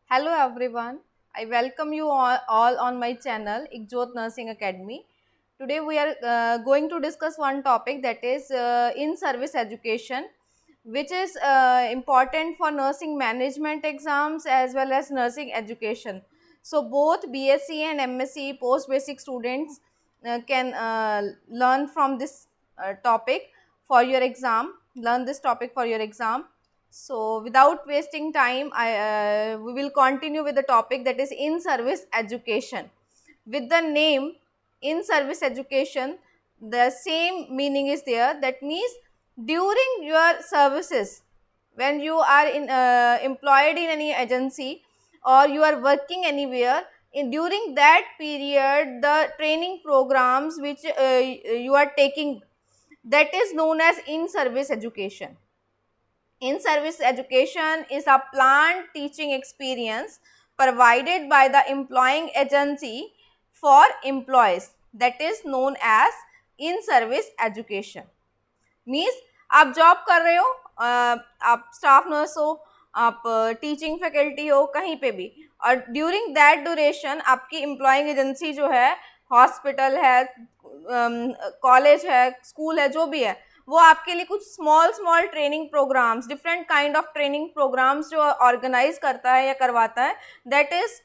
Hello everyone, I welcome you all on my channel Ikjot Nursing Academy. Today we are going to discuss one topic, that is in-service education, which is important for nursing management exams as well as nursing education. So both BSc and MSc post basic students can learn from this topic for your exam, learn this topic for your exam. So without wasting time, we will continue with the topic, that is in-service education. With the name in-service education, the same meaning is there. That means during your services, when you are employed in any agency or you are working anywhere, during that period, the training programs which you are taking, that is known as in-service education. In-service education is a planned teaching experience provided by the employing agency for employees, that is known as in-service education. Means आप job कर रहे हो, आप staff nurse हो, आप teaching faculty हो, कहीं पे भी, और ड्यूरिंग दैट ड्यूरेशन आपकी एम्प्लॉइंग एजेंसी जो है, हॉस्पिटल है, कॉलेज है, स्कूल है, जो भी है, वो आपके लिए कुछ small small training programmes, different kind of training programmes जो ऑर्गेनाइज करता है या करवाता है, that is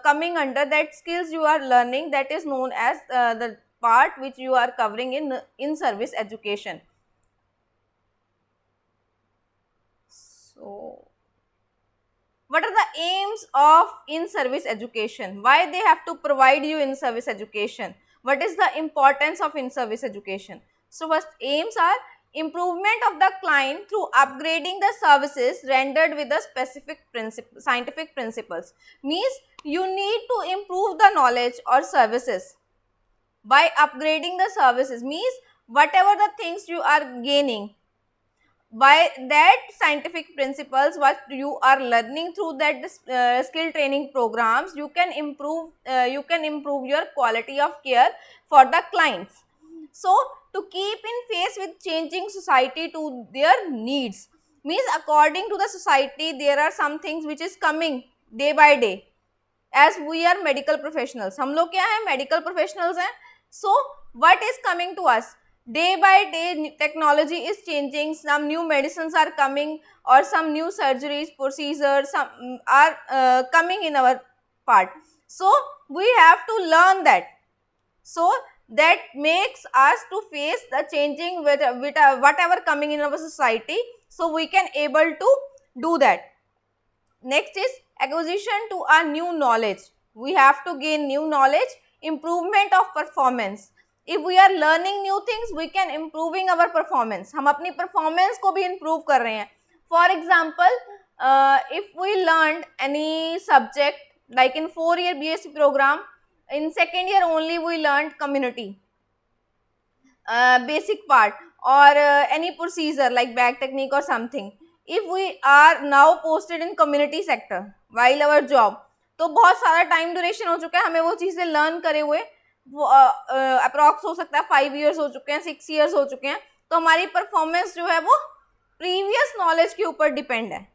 coming under that skills you are learning, that is known as the part which you are covering in service education. So what are the aims of in service education? Why they have to provide you in service education? What is the importance of in service education? So first, aims are improvement of the client through upgrading the services rendered with the specific scientific principles. Means you need to improve the knowledge or services by upgrading the services. Means whatever the things you are gaining by that scientific principles, what you are learning through that skill training programs, you can improve your quality of care for the clients. So to keep in phase with changing society to their needs, means according to the society there are some things which is coming day by day. As we are medical professionals, हम लोग क्या है, medical professionals हैं. So what is coming to us? Day by day technology is changing, some new medicines are coming or some new surgeries, procedures, some are coming in our part. So we have to learn that. So that makes us to face the changing with whatever coming in our society, so we can able to do that. Next is acquisition to a new knowledge. We have to gain new knowledge, improvement of performance. If we are learning new things, we can improving our performance. हम अपनी performance को भी improve कर रहे हैं. For example, if we learned any subject, like in 4-year BSc program, in second year only we learned community basic part, or any procedure like back technique or something. If we are now posted in community sector while our job, तो बहुत सारा time duration हो चुका है, हमें वो चीज़ें learn करे हुए, वो अप्रॉक्स हो सकता है 5 years हो चुके हैं, 6 years हो चुके हैं, तो हमारी परफॉर्मेंस जो है वो प्रीवियस नॉलेज के ऊपर डिपेंड है.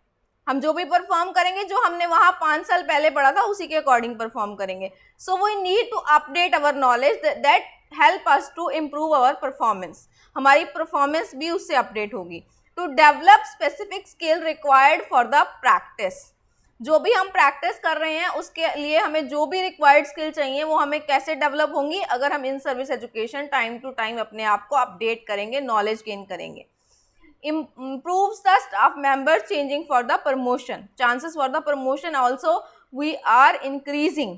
हम जो भी परफॉर्म करेंगे, जो हमने वहाँ 5 साल पहले पढ़ा था, उसी के अकॉर्डिंग परफॉर्म करेंगे. So we need to update our knowledge, that help us to improve our performance. हमारी परफॉर्मेंस भी उससे अपडेट होगी. To develop specific skill required for the practice. जो भी हम प्रैक्टिस कर रहे हैं उसके लिए हमें जो भी रिक्वायर्ड स्किल चाहिए वो हमें कैसे डेवलप होंगी, अगर हम in service education time to time अपने आप को अपडेट करेंगे, नॉलेज गेन करेंगे. Improves the staff members changing for the promotion. Chances for the promotion also we are increasing.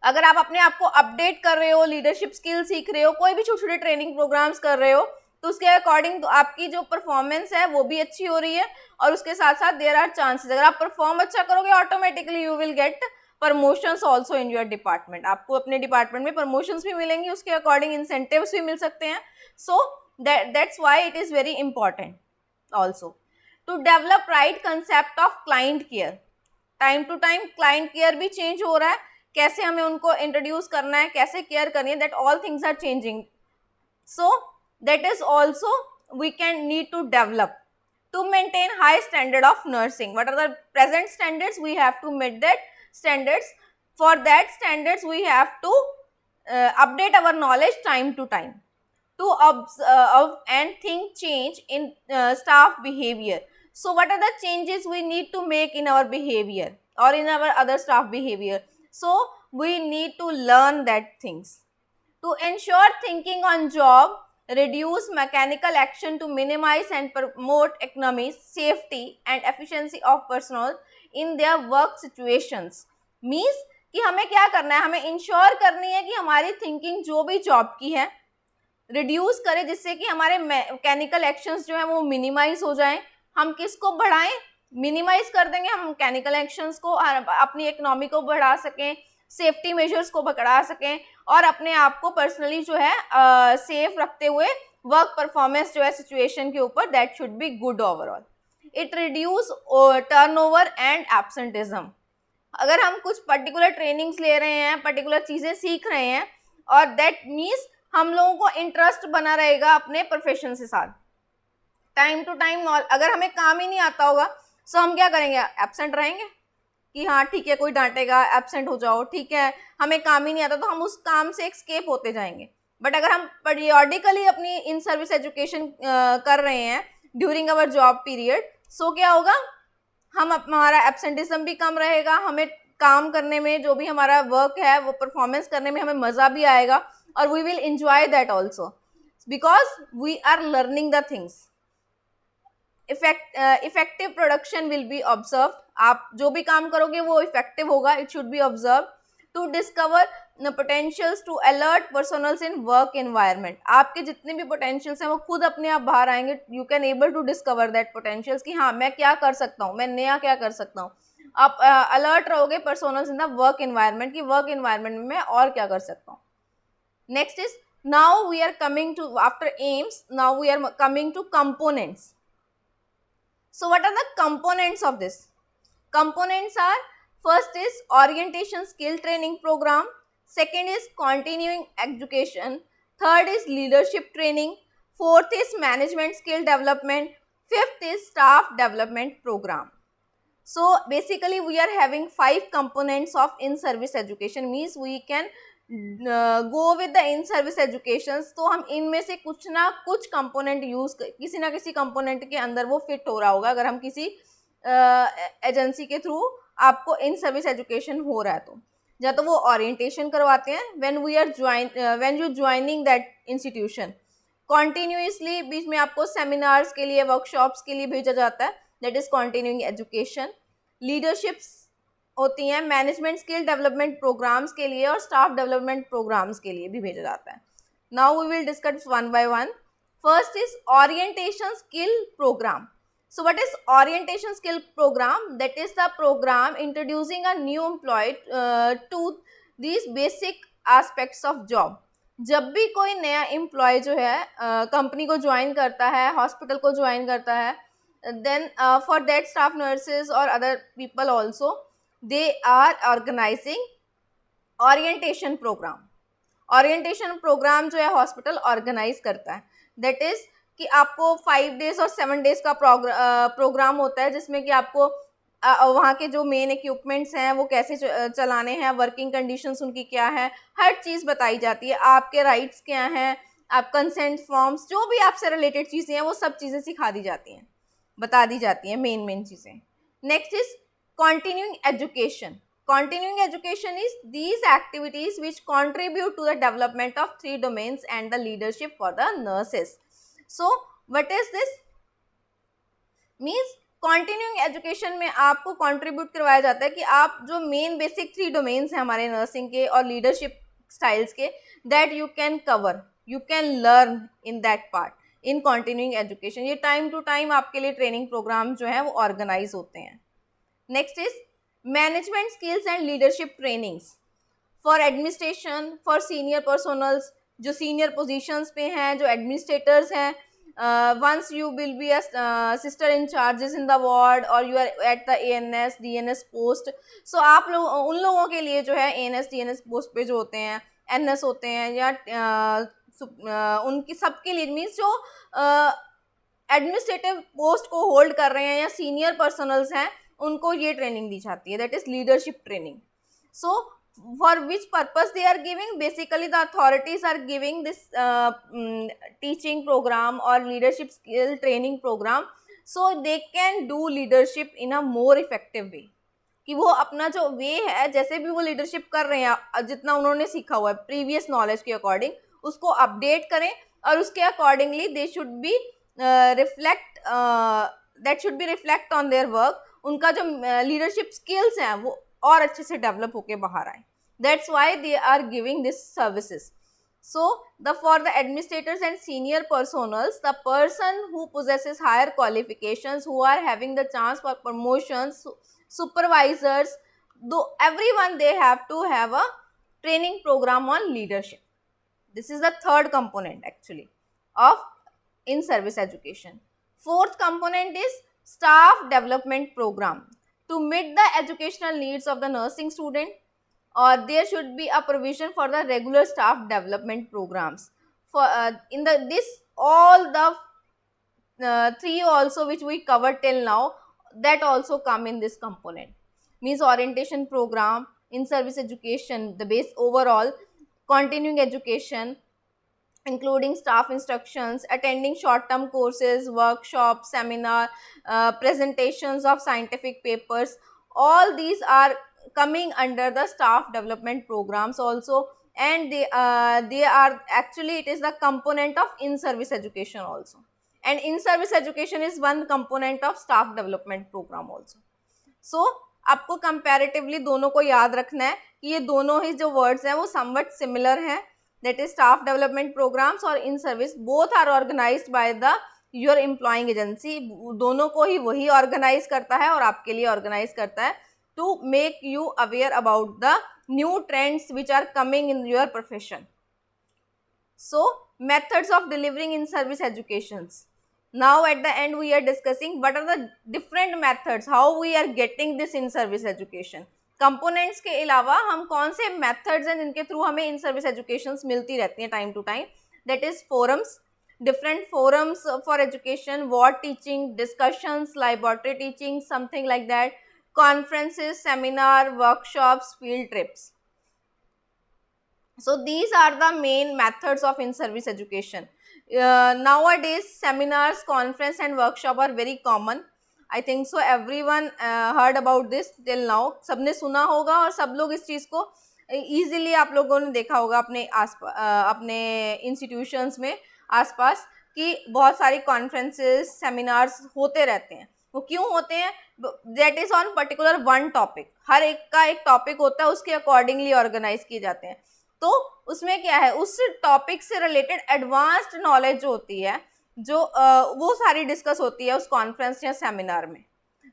अगर आप अपने आप को अपडेट कर रहे हो, लीडरशिप स्किल सीख रहे हो, कोई भी छोटे छोटे ट्रेनिंग प्रोग्राम्स कर रहे हो, तो उसके अकॉर्डिंग तो आपकी जो परफॉर्मेंस है वो भी अच्छी हो रही है, और उसके साथ साथ देयर आर चांसेस, अगर आप परफॉर्म अच्छा करोगे automatically you will get promotions also in your department. आपको अपने डिपार्टमेंट में प्रमोशंस भी मिलेंगी, उसके अकॉर्डिंग इंसेंटिव्स भी मिल सकते हैं. सो that's why it is very important also to develop right concept of client care. Time to time client care भी चेंज हो रहा है, कैसे हमें उनको इंट्रोड्यूस करना है, कैसे केयर करनी है, that all things are changing. So that is also we can need to develop. to maintain high standard of nursing. What are the present standards? We have to meet that standards. For that standards, we have to update our knowledge time to time, to observe and think change in staff behavior. So what are the changes we need to make in our behavior or in our other staff behavior? So we need to learn that things. To ensure thinking on job, reduce mechanical action to minimize and promote economies, safety and efficiency of personnel in their work situations. Means कि हमें क्या करना है, हमें ensure करनी है कि हमारी थिंकिंग जो भी जॉब की है रिड्यूस करें, जिससे कि हमारे मैकेनिकल एक्शंस जो है वो मिनिमाइज हो जाएं. हम किसको बढ़ाएं? मिनिमाइज कर देंगे हम मैकेनिकल एक्शंस को, अपनी इकोनॉमी को बढ़ा सकें, सेफ्टी मेजर्स को बढ़ा सकें और अपने आप को पर्सनली जो है सेफ रखते हुए वर्क परफॉर्मेंस जो है सिचुएशन के ऊपर that should be good overall. It reduce turnover and absenteeism. अगर हम कुछ पर्टिकुलर ट्रेनिंग्स ले रहे हैं, पर्टिकुलर चीज़ें सीख रहे हैं और दैट मीन्स हम लोगों को इंटरेस्ट बना रहेगा अपने प्रोफेशन के साथ. टाइम टू टाइम अगर हमें काम ही नहीं आता होगा तो हम क्या करेंगे? एब्सेंट रहेंगे कि हाँ ठीक है कोई डांटेगा, एब्सेंट हो जाओ, ठीक है हमें काम ही नहीं आता, तो हम उस काम से एस्केप होते जाएंगे. बट अगर हम पीरियोडिकली अपनी इन सर्विस एजुकेशन कर रहे हैं ड्यूरिंग अवर जॉब पीरियड, सो क्या होगा? हमारा एब्सेंटिज्म भी कम रहेगा, हमें काम करने में जो भी हमारा वर्क है वो परफॉर्मेंस करने में हमें मज़ा भी आएगा और we will enjoy that also because we are learning the things. Effective production will be observe. आप जो भी काम करोगे वो इफेक्टिव होगा. It should be observe. To discover potentials to alert personals in work environment. आपके जितने भी पोटेंशियल्स हैं वो खुद अपने आप बाहर आएंगे. You can able to discover that potentials कि हाँ मैं क्या कर सकता हूँ, मैं नया क्या कर सकता हूँ. आप अलर्ट रहोगे personals in the work environment कि वर्क एनवायरनमेंट में मैं और क्या कर सकता हूँ. Next is now we are coming to after aims, now we are coming to components. So what are the components of this? Components are, first is orientation skill training program, second is continuing education, third is leadership training, fourth is management skill development, fifth is staff development program. So basically we are having 5 components of in-service education, means we can go with the in service education. तो हम इनमें से कुछ ना कुछ component use किसी ना किसी कंपोनेंट के अंदर वो फिट हो रहा होगा. अगर हम किसी एजेंसी के थ्रू आपको इन सर्विस एजुकेशन हो रहा है तो या तो वो ओरिएंटेशन करवाते हैं when you joining that institution. Continuously बीच में आपको सेमिनार्स के लिए, वर्कशॉप्स के लिए भेजा जाता है, that is continuing education. Leaderships होती हैं, मैनेजमेंट स्किल डेवलपमेंट प्रोग्राम्स के लिए और स्टाफ डेवलपमेंट प्रोग्राम्स के लिए भी भेजा जाता है. Now we will discuss one by one. First is orientation skill programme. So what is orientation skill program? That is the program introducing a new employee to these basic aspects of job. जब भी कोई नया employ जो है company को join करता है, hospital को ज्वाइन करता है, then for that staff nurses or other people also they are organizing orientation program. orientation program जो है हॉस्पिटल ऑर्गेनाइज करता है. that is कि आपको 5 डेज और 7 डेज का प्रोग्राम होता है जिसमें कि आपको वहाँ के जो मेन इक्विपमेंट्स हैं वो कैसे चलाने हैं, वर्किंग कंडीशंस उनकी क्या है, हर चीज़ बताई जाती है. आपके राइट्स क्या हैं, आप कंसेंट फॉर्म्स, जो भी आपसे रिलेटेड चीज़ें हैं वो सब चीज़ें सिखा दी जाती हैं, बता दी जाती हैं, मेन चीज़ें. Next is continuing education. Continuing education is these activities which contribute to the development of 3 domains and the leadership for the nurses. So what is this? Means continuing education में आपको contribute करवाया जाता है कि आप जो main basic 3 domains हैं हमारे nursing के और leadership styles के, that you can cover, you can learn in that part in continuing education. ये time to time आपके लिए training program जो है वो organize होते हैं. Next is management skills and leadership trainings for administration, for senior personals, जो senior positions पे हैं, जो administrators हैं. Once you will be a sister in charges in the ward or you are at the ANS, DNS post. So आप लोग उन लोगों के लिए जो है ANS, DNS post पे जो होते हैं, NS होते हैं या उनकी सबके लिए मीन्स जो एडमिनिस्ट्रेटिव पोस्ट को होल्ड कर रहे हैं या सीनियर पर्सनल्स हैं, उनको ये ट्रेनिंग दी जाती है, that is leadership training. So for which purpose they are giving, basically the authorities are giving this teaching program or leadership skill training program so they can do leadership in a more effective way. कि वो अपना जो वे है, जैसे भी वो leadership कर रहे हैं, जितना उन्होंने सीखा हुआ है प्रीवियस नॉलेज के अकॉर्डिंग, उसको अपडेट करें और उसके accordingly they should be reflect, that should be reflect on their work. उनका जो लीडरशिप स्किल्स हैं वो और अच्छे से डेवलप होके बाहर आए. That's why they are giving this services. So, for the administrators and senior personals, the person who possesses higher qualifications, who are having the chance for promotions, supervisors, though everyone, they have to have a training program on leadership. This is the third component actually of in-service education. Fourth component is staff development program. To meet the educational needs of the nursing student, or there should be a provision for the regular staff development programs. For in the this all the three also which we covered till now, that also come in this component. Means orientation program, in-service education, the base overall, continuing education, including staff instructions, attending short-term courses, workshops, seminar, presentations of scientific papers. All these are coming under the staff development programs also, and they are actually, it is the component of in-service education also, and in-service education is one component of staff development program also. So आपको comparatively दोनों को याद रखना है कि ये दोनों ही जो words हैं वो somewhat similar हैं, that is staff development programs और in service, both are organized by the your employing agency. दोनों को ही वही organize करता है और आपके लिए organize करता है to make you aware about the new trends which are coming in your profession. So methods of delivering in service educations. Now at the end we are discussing what are the different methods, how we are getting this in service education. Components के अलावा हम कौन से methods हैं जिनके through हमें in service educations मिलती रहती हैं time to time, that is forums, different forums for education, ward teaching, discussions, laboratory teaching, something like that, conferences, seminar, workshops, field trips. So these are the main methods of in-service education. Nowadays seminars, conference and workshop are very common. I think so everyone heard about this till now. सबने सुना होगा और सब लोग इस चीज़ को easily आप लोगों ने देखा होगा अपने अपने institutions में आसपास कि बहुत सारी conferences, seminars होते रहते हैं. वो क्यों होते हैं? That is on particular one topic. हर एक का एक topic होता है, उसके accordingly organize किए जाते हैं. तो उसमें क्या है, उस टॉपिक से रिलेटेड एडवांस्ड नॉलेज जो होती है, जो वो सारी डिस्कस होती है उस कॉन्फ्रेंस या सेमिनार में.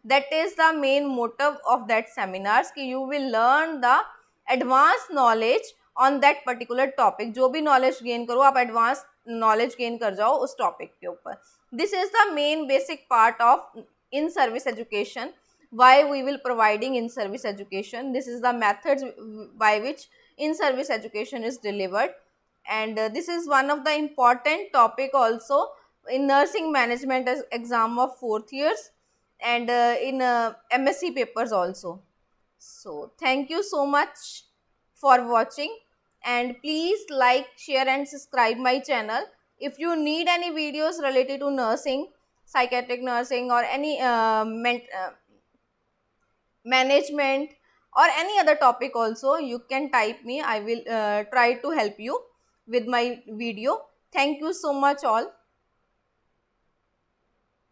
That is the main motive of that seminars कि you will learn the advance knowledge on that particular topic. जो भी नॉलेज गेन करो आप एडवांस नॉलेज गेन कर जाओ उस टॉपिक के ऊपर. This is the main basic part of in service education. why we will providing in service education. This is the methods by which in service education is delivered, and this is one of the important topic also in nursing management as exam of 4th years and in MSc papers also. So thank you so much for watching, and please like, share and subscribe my channel. If you need any videos related to nursing, psychiatric nursing or any management or any other topic also, you can type me. I will try to help you with my video. Thank you so much all.